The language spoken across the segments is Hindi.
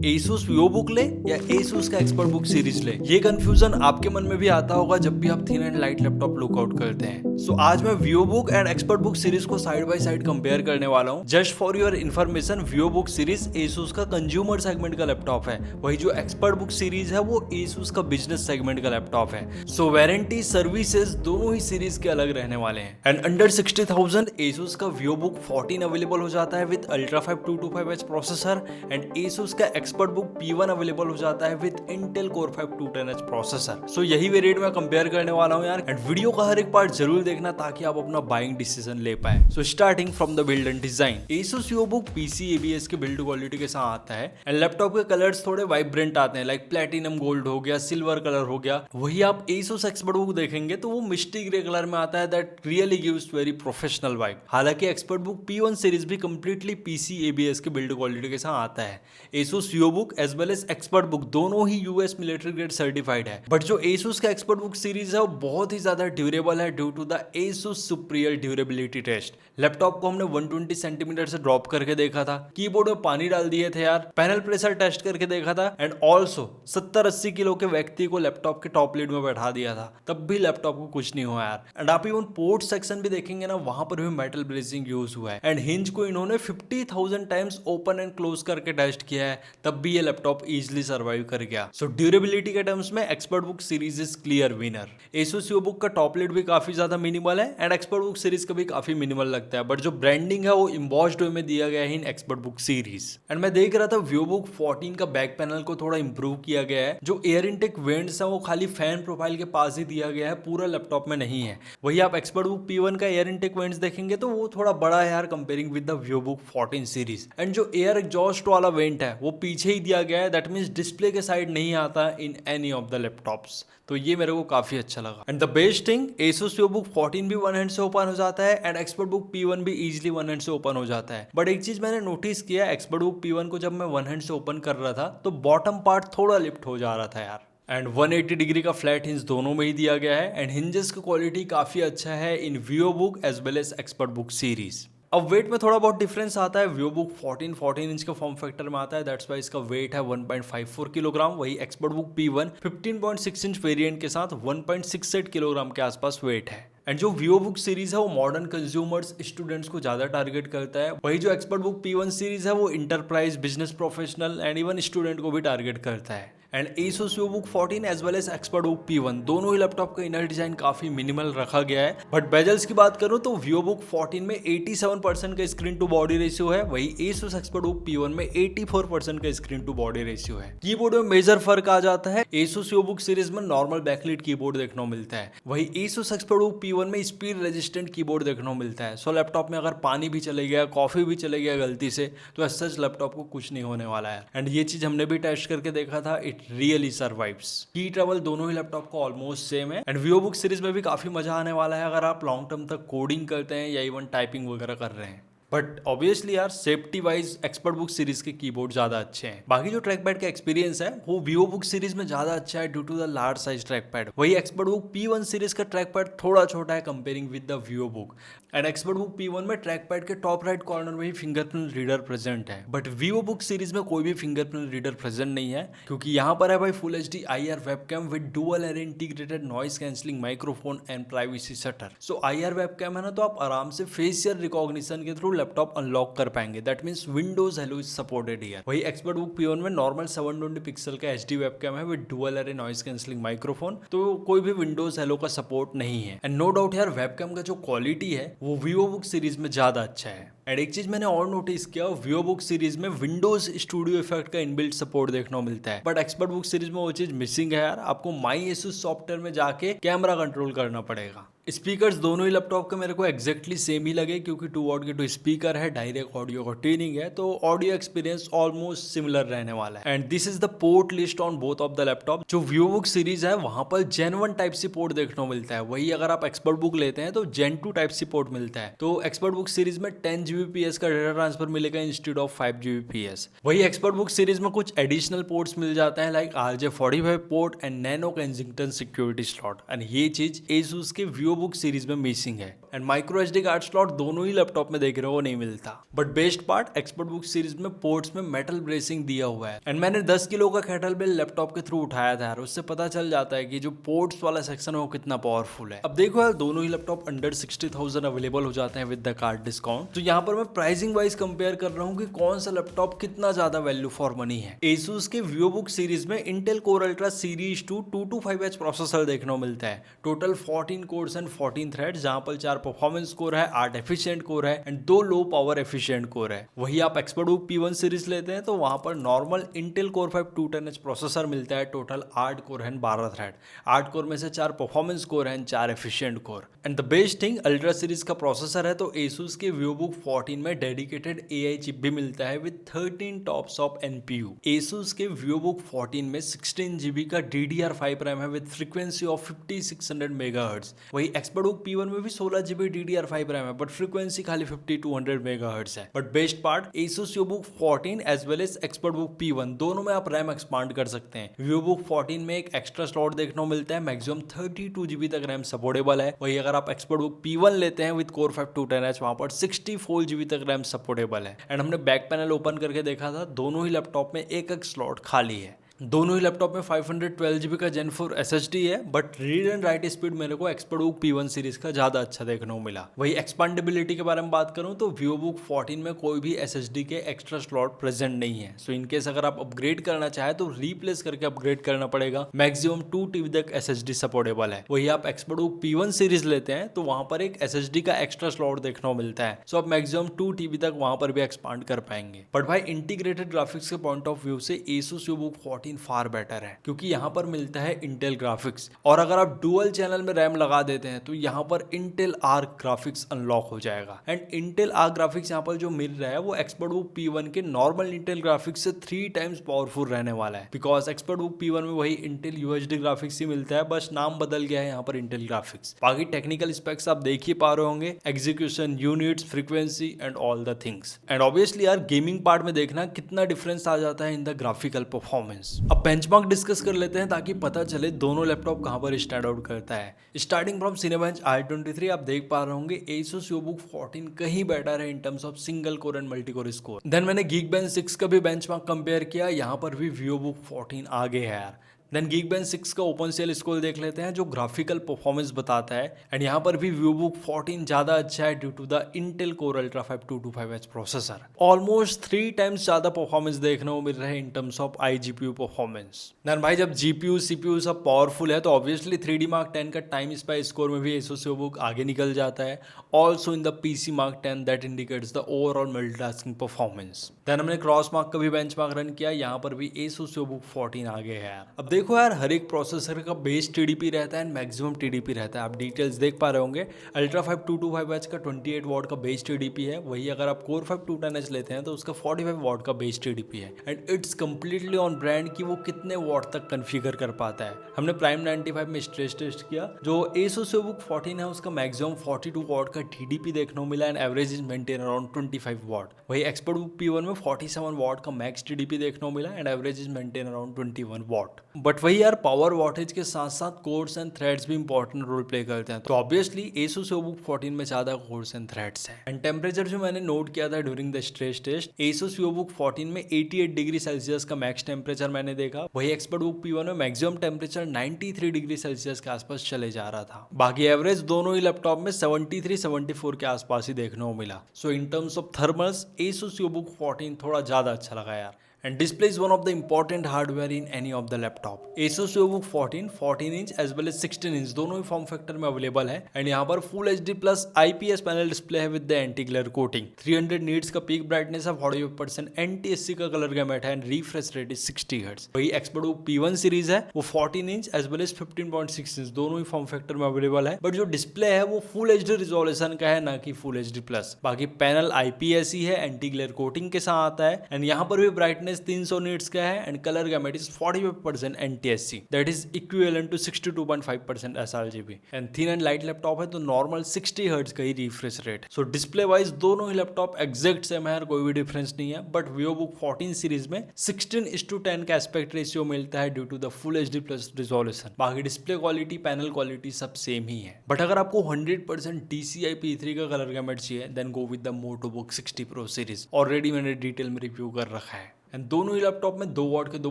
Asus VivoBook ले या Asus का एक्सपर्ट बुक सीरीज ले, ये कंफ्यूजन आपके मन में भी आता होगा जब भी आप thin and light laptop lookout करते हैं। सो आज मैं VivoBook and expert book series को साइड बाय साइड कंपेयर करने वाला हूँ। Just for your information, VivoBook series Asus का कंज्यूमर सेगमेंट का लैपटॉप है, वही जो एक्सपर्ट बुक सीरीज है वो Asus का बिजनेस सेगमेंट का लैपटॉप है। सो वारंटी सर्विसेज दोनों ही सीरीज के अलग रहने वाले हैं। एंड अंडर 60,000 Asus का VivoBook 14 अवेलेबल हो जाता है with Ultra 5 225H processor and Asus का एक्सपर्ट बुक P1 अवेलेबल हो जाता है with Intel Core 5 210H processor. So यही वेरिएंट में कंपेयर करने वाला हूं यार, एंड वीडियो का हर एक पार्ट जरूर देखना ताकि आप अपना बाइंग डिसीजन ले पाए। So starting from the build and design, Asus VivoBook PC ABS के बिल्ड क्वालिटी के साथ आता है एंड लैपटॉप के कलर्स थोड़े वाइब्रेंट आते हैं, लाइक प्लेटिनम गोल्ड हो गया, सिल्वर कलर हो गया। वही आप Asus एक्सपर्ट बुक देखेंगे तो वो मिस्टी ग्रे कलर में आता है, that really gives very professional vibe. हालांकि एक्सपर्ट बुक P1 सीरीज भी कंप्लीटली PC ABS के बिल्ड क्वालिटी के साथ आता है। Asus VivoBook as well as expert book दोनों ही US मिलिट्री ग्रेड सर्टिफाइड है, बट जो Asus का एक्सपर्ट बुक सीरीज है वो बहुत ही ज्यादा ड्यूरेबल है due to the Asus superior durability test. Laptop को हमने 120 सेंटीमीटर से ड्रॉप करके देखा था, कीबोर्ड में पानी डाल दिए थे यार, पैनल प्रेशर टेस्ट करके देखा था, एंड ऑल्सो 70-80 किलो के व्यक्ति को लैपटॉप के टॉप लिड में बैठा दिया था, तब भी लैपटॉप को कुछ नहीं हुआ यार। एंड आप इवन पोर्ट सेक्शन भी देखेंगे ना, वहां पर भी मेटल ब्रेसिंग यूज हुआ है, एंड हिंज को इन्होंने 50,000 टाइम्स ओपन एंड क्लोज करके टेस्ट किया है, तब भी ये लैपटॉप इजीली सर्वाइव कर गया। सो ड्यूरेबिलिटी के टर्म्स में expert book series is clear winner. Asus VivoBook का टॉप लिड भी काफी ज्यादा मिनिमल है एंड एक्सपर्ट बुक सीरीज का भी काफी मिनिमल लगता है, बट जो ब्रांडिंग है वो इम्बॉस्ड वे में दिया गया है इन एक्सपर्ट बुक सीरीज। एंड मैं देख रहा था VivoBook 14 का बैक पैनल को थोड़ा इंप्रूव किया गया है, जो एयर इनटेक वेंट्स है वो खाली फैन प्रोफाइल के पास ही दिया गया है, पूरा लैपटॉप में नहीं है। वही आप एक्सपर्ट बुक P1 का एयर इनटेक वेंट्स देखेंगे तो वो थोड़ा बड़ा है यार comparing with the VivoBook 14 series. And जो एयर एग्जॉस्ट वाला वेंट है वो पीछे ही दिया गया है, दैट मींस डिस्प्ले के साइड नहीं आता in any of the laptops, तो ये मेरे को काफी अच्छा लगा। And the best thing, Asus VivoBook 14 भी वन हैंड से ओपन हो जाता है एंड एक्सपर्ट बुक P1 भी इजीली वन हैंड से ओपन हो जाता है। बट एक चीज मैंने नोटिस किया, एक्सपर्ट बुक P1 को जब मैं वन हैंड से ओपन कर रहा था तो बॉटम पार्ट थोड़ा लिफ्ट हो जा रहा था यार। एंड 180 डिग्री का फ्लैट हिंज दोनों में ही दिया गया है एंड हिंजेस की क्वालिटी काफी अच्छा है in VivoBook as well as expert book series. अब वेट में थोड़ा बहुत डिफरेंस आता है, VivoBook 14 इंच का फॉर्म फैक्टर में आता है, दैट्स वाई इसका वेट है 1.54 किलोग्राम। वही expert book P1 15.6 inch variant के साथ 1.68 किलोग्राम के आसपास वेट है। एंड जो VivoBook सीरीज है वो मॉडर्न कंज्यूमर्स स्टूडेंट्स को ज्यादा टारगेट करता है, वही जो एक्सपर्ट बुक P1 सीरीज है वो enterprise, business professional and even student को भी टारगेट करता है। And Asus VivoBook 14 as well as expert book P1 दोनों ही लैपटॉप का इनर डिजाइन काफी मिनिमल रखा गया है, बट बेजल्स की बात करूं तो VivoBook 14 में 87% का स्क्रीन टू बॉडी रेशियो है, वही Asus एक्सपर्ट बुक P1 में 84% का स्क्रीन टू बॉडी रेशियो है। कीबोर्ड में मेजर फर्क आ जाता है, Asus VivoBook सीरीज में नॉर्मल बैकलाइट कीबोर्ड देखने को मिलता है, वही Asus एक्सपर्ट बुक P1 में स्पीड रेजिस्टेंट कीबोर्ड देखने को मिलता है। सो लैपटॉप में अगर पानी भी चले गया, कॉफी भी चले गया गलती से, तो एज सच लैपटॉप को कुछ नहीं होने वाला है। एंड ये चीज हमने भी टेस्ट करके देखा था, इट रियली सर्वाइव्स। की ट्रैवल दोनों ही लैपटॉप को ऑलमोस्ट सेम है एंड VivoBook सीरीज में भी काफी मजा आने वाला है अगर आप लॉन्ग टर्म तक कोडिंग करते हैं या इवन टाइपिंग वगैरह कर रहे हैं। बट ऑब्वियसली यार safety wise expert book series के कीबोर्ड ज्यादा अच्छे हैं। बाकी जो ट्रैक पैड का एक्सपीरियंस है वो VivoBook सीरीज में ज्यादा अच्छा है due to the large size track pad. वही एक्सपर्ट बुक P1 सीरीज का ट्रैक पैड थोड़ा छोटा है comparing with the VivoBook। And expert book P1 में ट्रैक पैड के टॉप राइट कॉर्नर में ही फिंगरप्रिंट रीडर प्रेजेंट है, बट VivoBook सीरीज में कोई भी फिंगरप्रिंट रीडर प्रेजेंट नहीं है, क्योंकि यहाँ पर है भाई full HD IR webcam with dual array integrated noise cancelling microphone and privacy shutter. So IR webcam है ना, तो आप आराम से फेशियल रिकॉग्निशन के थ्रू लैपटॉप अनलॉक कर पाएंगे, that means Windows hello is supported here. वही एक्सपर्ट बुक P1 में नॉर्मल 720 पिक्सल का HD वेबकैम है with dual array noise cancelling microphone, तो कोई भी विंडोज हेलो का सपोर्ट नहीं है। एंड नो डाउट यार वेबकैम का जो क्वालिटी है वो VivoBook सीरीज में ज्यादा अच्छा है। एंड एक चीज मैंने और नोटिस किया, VivoBook सीरीज में विंडोज स्टूडियो इफेक्ट का इनबिल्ट सपोर्ट देखने को मिलता है, बट एक्सपर्ट बुक सीरीज में वो चीज मिसिंग है यार। आपको माई Asus सॉफ्टवेयर में जाके कैमरा कंट्रोल करना पड़ेगा। स्पीकर्स दोनों ही लैपटॉप के मेरे को एक्जैक्टली सेम ही लगे, क्योंकि 2 वाट के 2 स्पीकर है, डायरेक्ट ऑडियो का ट्यूनिंग है, तो ऑडियो एक्सपीरियंस ऑलमोस्ट सिमिलर रहने वाला है। And this is the port list on both of the laptop. जो VivoBook सीरीज है वहां पर Gen 1 टाइप सी पोर्ट देखने को मिलता है, वही अगर आप एक्सपर्ट बुक लेते हैं तो Gen 2 टाइप सी पोर्ट मिलता है। तो एक्सपर्ट बुक सीरीज में 10 GB Gbps का डेटा ट्रांसफर मिलेगा इंस्टेड ऑफ 5 Gbps। वही एक्सपर्ट बुक सीरीज में कुछ एडिशनल पोर्ट्स मिल जाते हैं like RJ45 port and nano Kensington security slot, and ये चीज Asus के VivoBook सीरीज में मिसिंग है। And micro SD card slot दोनों ही लैपटॉप में देख रहे हो नहीं मिलता। But best part expert book series में पोर्ट्स में मेटल ब्रेसिंग दिया हुआ है। एंड मैंने 10 किलो का कैटल बेल लैपटॉप के थ्रू उठाया था यार, उससे पता चल जाता है कि जो पोर्ट्स वाला सेक्शन है वो कितना पावरफुल है। अब देखो यार, दोनों ही लैपटॉप अंडर 60,000 अवेलेबल हो जाते हैं विद द कार्ड डिस्काउंट। तो यहाँ पर मैं प्राइसिंग वाइज कंपेयर कर रहा हूँ कि कौन सा लैपटॉप कितना ज्यादा वैल्यू फॉर मनी है। Asus के VivoBook सीरीज में Intel Core Ultra Series 2 225H processor देखने को मिलता है। टोटल 14 कोर्स एंड 14 थ्रेड्स, जहां पर 4 परफॉर्मेंस कोर है, 8 एफिशिएंट कोर है and 2 low power efficient core है। वही आप एक्सपर्टबुक P1 सीरीज लेते हैं तो वहां पर normal Intel Core 5 210H processor मिलता है। टोटल 8 कोर है 12 थ्रेड, 8 कोर में से 4 परफॉर्मेंस कोर है 4 efficient core. And the best thing, ultra series का प्रोसेसर है तो Asus के VivoBook 14 में डेडिकेटेड AI चिप भी मिलता है with 13 tops of NPU। Asus के VivoBook 14 में 16 GB का DDR5 रैम है विद फ्रीक्वेंसी ऑफ 5600 MHz। वही एक्सपर्टबुक P1 में भी 16 GB DDR5 रैम है बट फ्रीक्वेंसी खाली 5200 MHz है। But best part, Asus VivoBook 14 as well as ExpertBook P1 दोनों में आप रैम एक्सपांड कर सकते हैं। VivoBook 14 में एक एक्स्ट्रा स्लॉट देखने को मिलता है, मैक्सिमम 32 GB तक रैम सपोर्टेबल है। वही अगर आप एक्सपर्टबुक P1 लेते हैं विद Core 5 210H, वहां पर 64 GB तक रैम सपोर्टेबल है। एंड हमने बैक पैनल ओपन करके देखा था, दोनों ही लैपटॉप में एक स्लॉट खाली है। दोनों ही लैपटॉप में 512 GB का Gen 4 SSD है, but read and right speed मेरे को एक्सपर्टबुक P1 सीरीज का ज्यादा अच्छा देखने को मिला। वही एक्सपांडेबिलिटी के बारे में बात करूं तो VivoBook 14 में कोई भी SSD के एक्स्ट्रा स्लॉट प्रेजेंट नहीं है। सो इनकेस अगर आप अपग्रेड करना चाहे तो रिप्लेस करके अपग्रेड करना पड़ेगा। मैक्सिमम 2 TB तक SSD सपोर्टेबल है। वही आप एक्सपर्टबुक P1 सीरीज लेते हैं तो वहां पर एक SSD का एक्स्ट्रा स्लॉट देखने को मिलता है। सो आप मैक्सिमम 2 TB तक वहां पर भी एक्सपांड कर पाएंगे। बट भाई इंटीग्रेटेड ग्राफिक्स के पॉइंट ऑफ व्यू से Asus VivoBook 14 फार बेटर है, क्योंकि यहाँ पर मिलता है इंटेल ग्राफिक्स। और अगर आप डुअल चैनल में रैम लगा देते हैं तो यहाँ पर इंटेल आर्क ग्राफिक्स अनलॉक हो जाएगा। एंड इंटेल आर्क ग्राफिक्स यहाँ पर जो मिल रहा है वो एक्सपर्टबुक P1 के नॉर्मल इंटेल ग्राफिक्स से 3 टाइम्स पावरफुल रहने वाला है। बिकॉज एक्सपर्टबुक P1 में वही इंटेल UHD ग्राफिक्स ही मिलता है, बस नाम बदल गया है यहाँ पर इंटेल ग्राफिक्स। बाकी टेक्निकल स्पेक्स आप देख ही पा रहे होंगे, execution, units, frequency and all the things. And obviously यार, गेमिंग पार्ट में देखना कितना डिफरेंस आ जाता है इन द ग्राफिकल परफॉर्मेंस। अब बेंचमार्क डिस्कस कर लेते हैं ताकि पता चले दोनों लैपटॉप कहां पर स्टैंड आउट करता है। स्टार्टिंग फ्रॉम Cinebench i23 आप देख पा रहे होंगे Asus VivoBook 14 कहीं बेटर है in terms of single core and multi core score. Then मैंने Geekbench 6 का भी बेंचमार्क कंपेयर किया, यहां पर भी VivoBook 14 आगे है यार। देन Geekbench 6 का ओपन सेल स्कोर देख लेते हैं जो ग्राफिकल परफॉर्मेंस बताता है। एंड यहाँ पर भी VivoBook 14 ज्यादा अच्छा है due to the Intel Core Ultra 5 225H processor. Almost 3 times ज्यादा परफॉर्मेंस देखने को मिल रहा है in terms of iGPU performance. Then भाई जब GPU CPU सब पावरफुल है तो ऑब्वियसली 3D Mark 10 का टाइम स्पाई स्कोर में भी Asus VivoBook आगे निकल जाता है। Also in the PC Mark 10 that indicates the overall multitasking performance. Then हमने क्रॉस मार्क का भी बेंचमार्क रन किया, यहाँ पर भी Asus VivoBook 14 आगे है यार। अब देखो यार, हर एक प्रोसेसर का बेस TDP रहता है एंड मैक्सिमम TDP रहता है। आप डिटेल्स देख पा रहे होंगे, Ultra 5 225H का 28 वॉट का बेस TDP है। वही अगर आप Core 5 210H लेते हैं तो उसका 45 वॉट का बेस TDP है। And it's completely on brand कि वो कितने वॉट तक कन्फिगर कर पाता है। हमने Prime 95 में स्ट्रेस टेस्ट किया, जो Asus VivoBook 14 है उसका मैक्सिमम 42 वॉट का TDP देखने को मिला and average is maintain around 25 what. वही एक्सपर्टबुक P1 में 47 वॉट का मैक्स TDP देखने को मिला and average is maintain around 21 watt. But वही यार, पावर वॉटेज के साथ साथ कोर्स एंड थ्रेड्स भी इंपॉर्टेंट रोल प्ले करते हैं। तो ऑब्वियसली Asus VivoBook 14 में ज्यादा कोर्स एंड थ्रेड्स हैं। एंड टेम्परेचर जो मैंने नोट किया था during the stress test, Asus VivoBook 14 में 88 डिग्री सेल्सियस का मैक्स टेम्परेचर मैंने देखा। वही एक्सपर्टबुक P1 में मैक्सिमम टेम्परेचर 93 डिग्री सेल्सियस के आसपास चले जा रहा था। बाकी एवरेज दोनों ही लैपटॉप में 73-74 के आसपास ही देखने को मिला। So in terms of thermals Asus VivoBook 14 थोड़ा ज्यादा अच्छा लगा यार। And display is one of the important hardware in any of the laptop. Asus VivoBook 14 inch as well as 16 inch दोनों ही फॉर्म फैक्टर में अवेलेबल है। एंड यहाँ पर Full HD Plus IPS panel display है with the anti glare coating. 300 nits का पीक ब्राइटनेस है, 45% NTSC का कलर गैमेट है and refresh rate is 60 hertz. वही एक्सपर्टबुक P1 सीरीज है वो 14 inch as well as 15.6 inch दोनों ही फॉर्म फैक्टर में अवेलेबल है। बट जो डिस्प्ले है वो Full HD रिजोल्यूशन का है, ना कि Full HD Plus। बाकी पैनल IPS ही है, एंटी ग्लेयर कोटिंग के साथ आता है। एंड यहाँ पर भी ब्राइटनेस ब्राइटनेस 300 नीट्स का है and colour gamut is 45% NTSC that is equivalent to 62.5% sRGB and thin and light laptop है तो नॉर्मल 60 हर्ट्ज का ही refresh rate. So display wise दोनों ही लैपटॉप एग्जैक्ट सेम है, कोई भी डिफरेंस नहीं है, बट VivoBook 14 सीरीज में 16:10 का एस्पेक्ट रेशियो मिलता है due to the full HD plus resolution. बाकी डिस्प्ले क्वालिटी, पैनल क्वालिटी सब सेम ही है। बट अगर आपको 100% DCI P3 का कलर गैमेट चाहिए then go with the MotoBook 60 Pro series. Already मैंने डिटेल में रिव्यू कर रखा है एंड दोनों ही लैपटॉप में 2 वॉट के 2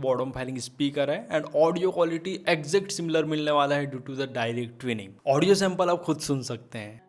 बॉटम फायरिंग स्पीकर है and audio quality exact similar मिलने वाला है due to the direct twinning. Audio sample आप खुद सुन सकते हैं।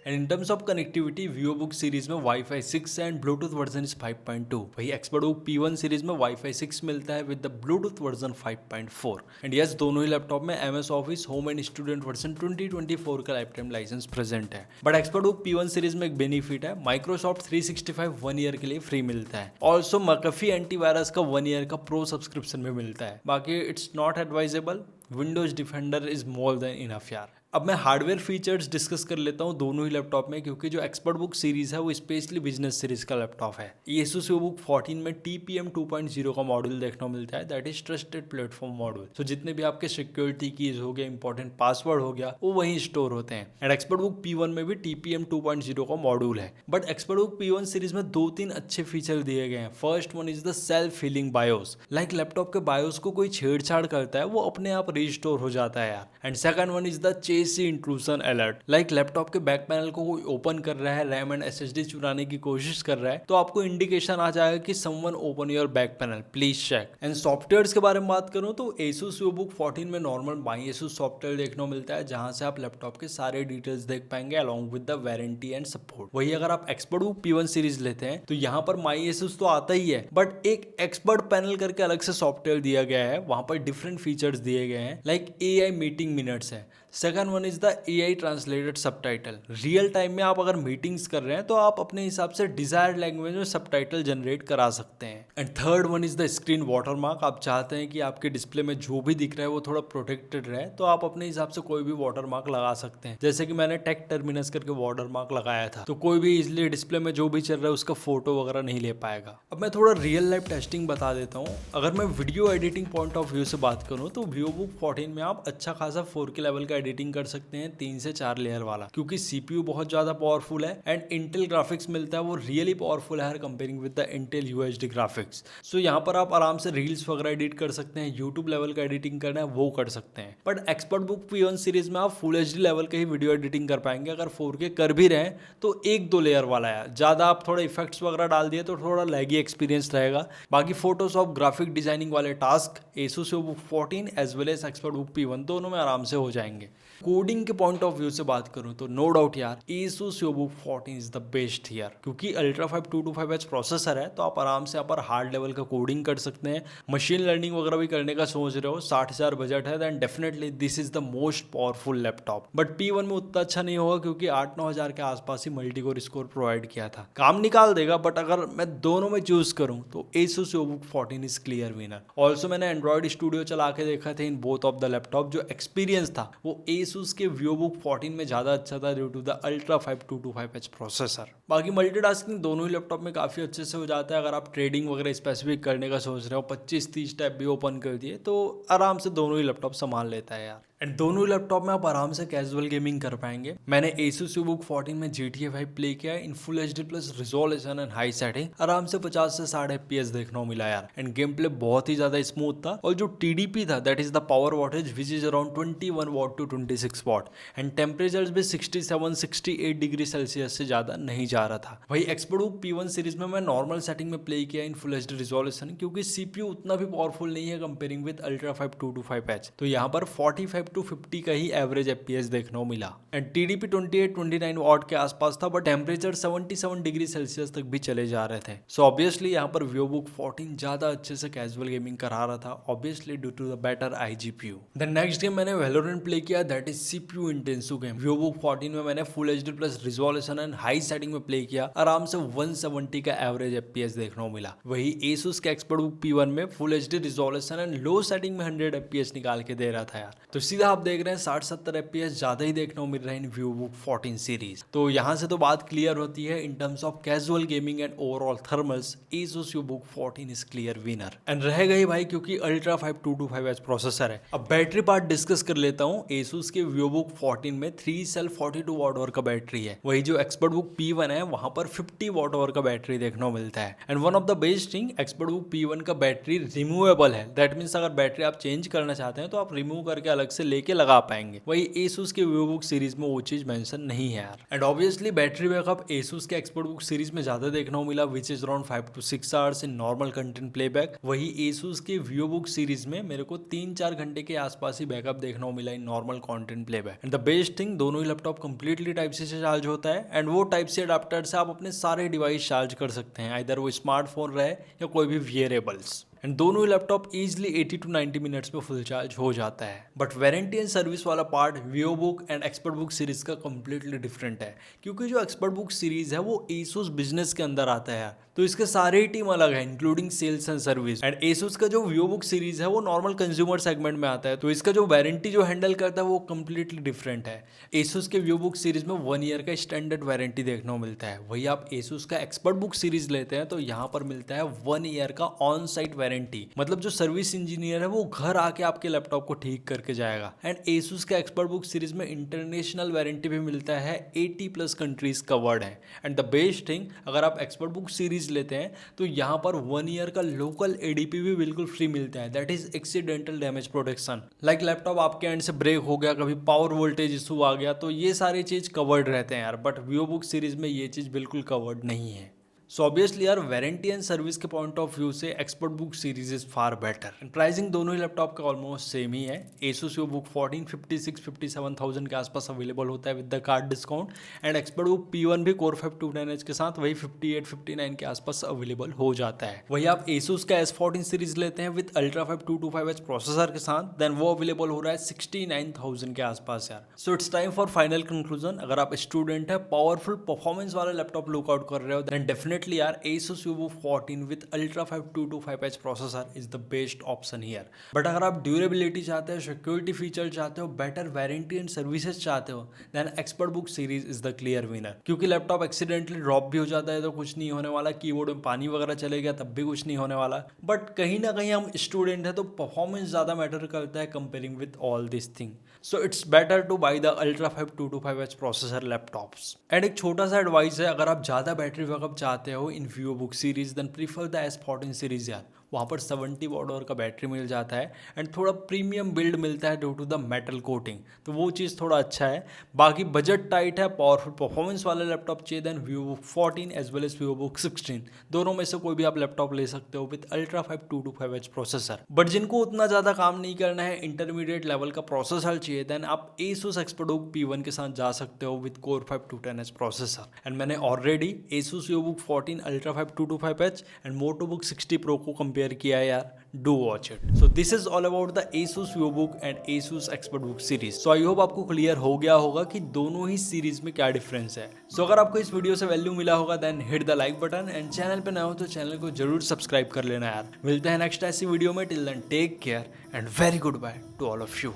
And in terms of connectivity VivoBook series में Wi-Fi 6 and Bluetooth version is 5.2। वही एक्सपर्टबुक P1 सीरीज में Wi-Fi 6 मिलता है with the Bluetooth version 5.4। And yes, दोनों ही लैपटॉप में MS office home and student version 2024 का लाइफ टाइम लाइसेंस प्रेजेंट है। बट एक्सपर्टबुक P1 सीरीज में एक बेनिफिट है, माइक्रोसॉफ्ट 365 1 ईयर के लिए फ्री मिलता है। ऑल्सो McAfee एंटीवायरस का 1 ईयर का प्रो सब्सक्रिप्शन में मिलता है। बाकी it's not advisable, Windows defender is more than enough यार। अब मैं हार्डवेयर फीचर्स डिस्कस कर लेता हूँ दोनों ही लैपटॉप में, क्योंकि जो एक्सपर्टबुक सीरीज है वो स्पेशली बिजनेस सीरीज का लैपटॉप है। ASUS VivoBook 14 में TPM 2.0 का मॉड्यूल देखने को मिलता है, that is trusted platform module. So जितने भी आपके सिक्योरिटी कीज हो गया, इंपॉर्टेंट पासवर्ड हो गया, वो वहीं स्टोर होते हैं। एंड एक्सपर्टबुक P1 में भी TPM 2.0 का मॉड्यूल है। बट एक्सपर्टबुक P1 सीरीज में 2-3 अच्छे फीचर दिए गए हैं। First one is the self healing BIOS. Like laptop के बायोस को कोई छेड़छाड़ करता है वो अपने आप रिस्टोर हो जाता है यार। And second one is the chassis intrusion alert. Like laptop के बैक पैनल को कोई ओपन कर रहा है, रैम एंड SSD चुराने की कोशिश कर रहा है, तो आपको इंडिकेशन आ जाएगा कि someone open your back panel, please check. And softwares के बारे में बात करूं तो ASUS VivoBook 14 में नॉर्मल माई ASUS सॉफ्टवेयर देखने को मिलता है, जहां से आप लैपटॉप के सारे डिटेल्स देख पाएंगे along with the warranty and support. वही अगर आप एक्सपर्टबुक P1 सीरीज लेते हैं तो यहाँ पर माई ASUS तो आता ही है, बट एक एक्सपर्ट पैनल करके अलग से सॉफ्टवेयर दिया गया है। वहां पर डिफरेंट फीचर्स दिए गए हैं, लाइक AI मीटिंग मिनट्स है। Second one is the AI translated subtitle. Real time में आप अगर मीटिंग्स कर रहे हैं तो आप अपने हिसाब से डिजायर्ड लैंग्वेज में सबटाइटल जनरेट करा सकते हैं। And third one is the screen watermark. आप चाहते हैं कि आपके डिस्प्ले में जो भी दिख रहा है वो थोड़ा प्रोटेक्टेड रहे, तो आप अपने हिसाब से कोई भी वाटरमार्क लगा सकते हैं। जैसे कि मैंने टेक टर्मिनस करके वाटरमार्क लगाया था, तो कोई भी इजिली डिस्प्ले में जो भी चल रहा है उसका फोटो वगैरह नहीं ले पाएगा। अब मैं थोड़ा रियल लाइफ टेस्टिंग बता देता हूँ। अगर मैं video editing point of view से बात करूँ तो VivoBook 14 में आप अच्छा खासा 4K लेवल का एडिटिंग कर सकते हैं, 3 से 4 लेयर वाला, क्योंकि CPU बहुत ज्यादा पावरफुल है एंड इंटेल ग्राफिक्स मिलता है, वो रियली पावरफुल है comparing with the Intel UHD graphics. So यहाँ पर आप आराम से रील्स वगैरह एडिट कर सकते हैं, यूट्यूब लेवल का एडिटिंग करना है वो कर सकते हैं। बट एक्सपर्टबुक P1 सीरीज में आप फुल HD लेवल का ही वीडियो एडिटिंग कर पाएंगे। अगर 4K कर भी रहे तो 1-2 लेयर वाला है, ज्यादा आप थोड़ा इफेक्ट्स वगैरह डाल दिए तो थोड़ा लैगी एक्सपीरियंस रहेगा। बाकी फोटोशॉप, ग्राफिक डिजाइनिंग वाले task ASUS VivoBook 14 as well as ExpertBook P1 दोनों में आराम से हो जाएंगे। कोडिंग के पॉइंट ऑफ व्यू से बात करूं तो नो डाउट यार ASUS VivoBook 14 is the best here, क्योंकि Ultra 5 225H प्रोसेसर है, तो आप आराम से यहाँ पर हार्ड लेवल का कोडिंग कर सकते हैं। मशीन लर्निंग वगैरह भी करने का सोच रहे हो, 60,000 बजट है, then definitely this is the most powerful laptop. But P1 में उतना अच्छा नहीं होगा, क्योंकि 8-9 हज़ार के आसपास ही मल्टीकोर स्कोर प्रोवाइड किया था, काम निकाल देगा। बट अगर मैं दोनों में चूज करूं तो ASUS VivoBook 14 is clear winner. Also मैंने एंड्रॉइड स्टूडियो चला के देखा था in both of the laptop, जो एक्सपीरियंस था वो ASUS के VivoBook 14 में ज्यादा अच्छा था due to the Ultra 5 225H processor. बाकी मल्टीटास्किंग दोनों ही लैपटॉप में काफी अच्छे से हो जाता है। अगर आप ट्रेडिंग वगैरह स्पेसिफिक करने का सोच रहे हो, 25-30 टैब भी ओपन कर दिए तो आराम से दोनों ही लैपटॉप संभाल लेता है यार। एंड दोनों ही लैपटॉप में आप आराम से कैजुअल गेमिंग कर पाएंगे। मैंने ASUS VivoBook 14 में GTA 5 प्ले किया in full HD plus resolution and high setting, आराम से 50 से 60 FPS देखने को मिला यार। एंड गेम प्ले बहुत ही ज्यादा स्मूथ था, और जो TDP था that is the power wattage which is around 21 watt to 26 watt, and temperature भी 67-68 डिग्री सेल्सियस से ज्यादा नहीं जा रहा था। वही एक्सपर्टबुक P1 सीरीज में मैं नॉर्मल सेटिंग में प्ले किया इन फुल HD रिजोल्यूशन, क्योंकि CPU उतना भी पावरफुल नहीं है कंपेयरिंग विद Ultra 5 225H। तो यहाँ पर 45 टू 50 का ही एवरेज FPS देखने को मिला एंड TDP 28-29 वॉट के आसपास था, बट टेम्परेचर 77 डिग्री सेल्सियस तक भी चले जा रहे थे। सो ऑब्वियसली यहाँ पर VivoBook 14 ज्यादा अच्छे से कैजुअल गेमिंग करा रहा था, obviously due to the better iGPU। The next game मैंने Valorant प्ले किया, that is CPU intensive game. VivoBook 14 में मैंने full HD plus resolution and high setting में प्ले किया, आराम से 170 का एवरेज FPS देखने को मिला। वही Asus के ExpertBook P1 में full HD resolution and low setting में 100 FPS निकाल के दे रहा था यार। तो सीधा आप देख रहे हैं 60-70 FPS ज्यादा ही देखने को मिल रहा है इन VivoBook 14 सीरीज। तो यहाँ से तो बात क्लियर होती है in terms of casual gaming and overall thermals, Asus VivoBook 14 is clear winner. And रह गई भाई क्योंकि Ultra 5225H प्रोसेसर है। अब बैटरी पार्ट डिस्कस कर लेता हूँ। Asus के VivoBook 14 में 3 सेल 42 वॉट आवर का बैटरी है। वही जो ExpertBook P1 है वहां पर 50 वॉट आवर का बैटरी देखने को मिलता है। And one of the best thing, ExpertBook P1 का बैटरी रिमूवेबल है। दैट मीन्स अगर बैटरी आप चेंज करना चाहते हैं तो आप रिमूव करके अलग से लेके लगा पाएंगे। वही Asus के VivoBook सीरीज में वो चीज मेंशन नहीं है यार। And obviously battery backup Asus के ExpertBook सीरीज में ज्यादा देखने को मिला, विच is around 5 to 6 hours in normal content playback. वही Asus के VivoBook सीरीज में मेरे को 3-4 घंटे के आसपास ही बैकअप देखने को मिला in normal content playback. And the best thing, दोनों ही लैपटॉप कंप्लीटली टाइप सी से चार्ज होता है एंड वो टाइप सी अडाप्टर से आप अपने सारे डिवाइस चार्ज कर सकते हैं, इधर वो स्मार्टफोन रहे या कोई भी वियरेबल्स। एंड दोनों ही लैपटॉप इजीली 80 to 90 मिनट्स में फुल चार्ज हो जाता है। बट वारंटी एंड सर्विस वाला part VivoBook and ExpertBook series का कंप्लीटली डिफरेंट है, क्योंकि जो ExpertBook सीरीज है वो Asus बिजनेस के अंदर आता है, तो इसके सारे ही टीम अलग है including sales and service. And Asus का जो VivoBook सीरीज है वो नॉर्मल कंज्यूमर सेगमेंट में आता है, तो इसका जो वारंटी जो हैंडल करता है वो कंप्लीटली डिफरेंट है। Asus के VivoBook सीरीज में 1 ईयर का स्टैंडर्ड वारंटी देखने को मिलता है। वही आप Asus का ExpertBook सीरीज लेते हैं तो यहाँ पर मिलता है 1 ईयर का ऑन साइट वारंटी, मतलब जो सर्विस इंजीनियर है वो घर आके आपके लैपटॉप को ठीक करके जाएगा। एंड Asus का ExpertBook सीरीज में इंटरनेशनल वारंटी भी मिलता है, 80+ कंट्रीज कवर्ड है। एंड द बेस्ट थिंग, अगर आप ExpertBook सीरीज लेते हैं तो यहाँ पर 1 ईयर का लोकल ADP भी बिल्कुल फ्री मिलता है, that is accidental damage protection. Like laptop आपके एंड से ब्रेक हो गया, कभी पावर वोल्टेज इशू आ गया, तो ये सारी चीज कवर्ड रहते हैं यार। बट VivoBook सीरीज में ये चीज बिल्कुल कवर्ड नहीं है। सो ऑब्वियसली यार वारंटी एंड सर्विस के पॉइंट ऑफ व्यू से ExpertBook series is far better. Pricing दोनों ही लैपटॉप का ऑलमोस्ट सेम ही है। Asus VivoBook 14 56-57,000 के आसपास अवेलेबल होता है with the card discount and ExpertBook P1 भी Core 5 29H के साथ वही 58-59 के आसपास अवेलेबल हो जाता है। वही आप Asus का S14 सीरीज लेते हैं विद Ultra 5225H प्रोसेसर के साथ, देन वो अवेलेबल हो रहा है 69,000 के आसपास यार। So it's time for final conclusion. अगर आप स्टूडेंट है, पावरफुल परफॉर्मेंस वाला लैपटॉप लुकआउट कर रहे हो, देन डेफिनेटली यार Asus VivoBook 14 with Ultra 5225H processor is the best option here. But अगर आप ड्यूरेबिलिटी चाहते हो, सिक्योरिटी फीचर चाहते हो, बेटर वारंटी एंड सर्विसेज चाहते हो, then ExpertBook series is the clear winner. क्योंकि लैपटॉप एक्सीडेंटली ड्रॉप भी हो जाता है तो कुछ नहीं होने वाला, कीबोर्ड में पानी वगैरह चले गया तब भी कुछ नहीं होने वाला। बट कहीं ना कहीं हम स्टूडेंट है तो परफॉर्मेंस ज्यादा मैटर करता है comparing with all this thing. So it's better two by the Ultra 5225H processor laptops. And एक छोटा सा एडवाइस है, अगर आप ज्यादा बैटरी बैकअप चाहते हो in VivoBook series, then prefer the S14 series यार। वहाँ पर 70 वॉट आवर का बैटरी मिल जाता है एंड थोड़ा प्रीमियम बिल्ड मिलता है due to the metal coating, तो वो चीज़ थोड़ा अच्छा है। बाकी बजट टाइट है, पावरफुल परफॉर्मेंस वाला लैपटॉप चाहिए, then VivoBook 14 as well as VivoBook 16, दोनों में से कोई भी आप लैपटॉप ले सकते हो with Ultra 5225H processor. But जिनको उतना ज़्यादा काम नहीं करना है, इंटरमीडिएट लेवल का प्रोसेसर चाहिए, देन आप Asus ExpertBook P1 के साथ जा सकते हो with Core 5 210H processor. And मैंने already Asus VivoBook 14 Ultra 5225H and MotoBook 60 Pro को कंपेयर किया है यार, do watch it. So this is all about the Asus VivoBook and Asus ExpertBook series. So I hope आपको क्लियर हो गया होगा कि दोनों ही सीरीज में क्या डिफरेंस है। सो अगर आपको इस वीडियो से वैल्यू मिला होगा then hit the like button and channel पे नए हो तो चैनल को जरूर सब्सक्राइब कर लेना यार। मिलते हैं नेक्स्ट ऐसी वीडियो में, till then take care and very good bye to all of you.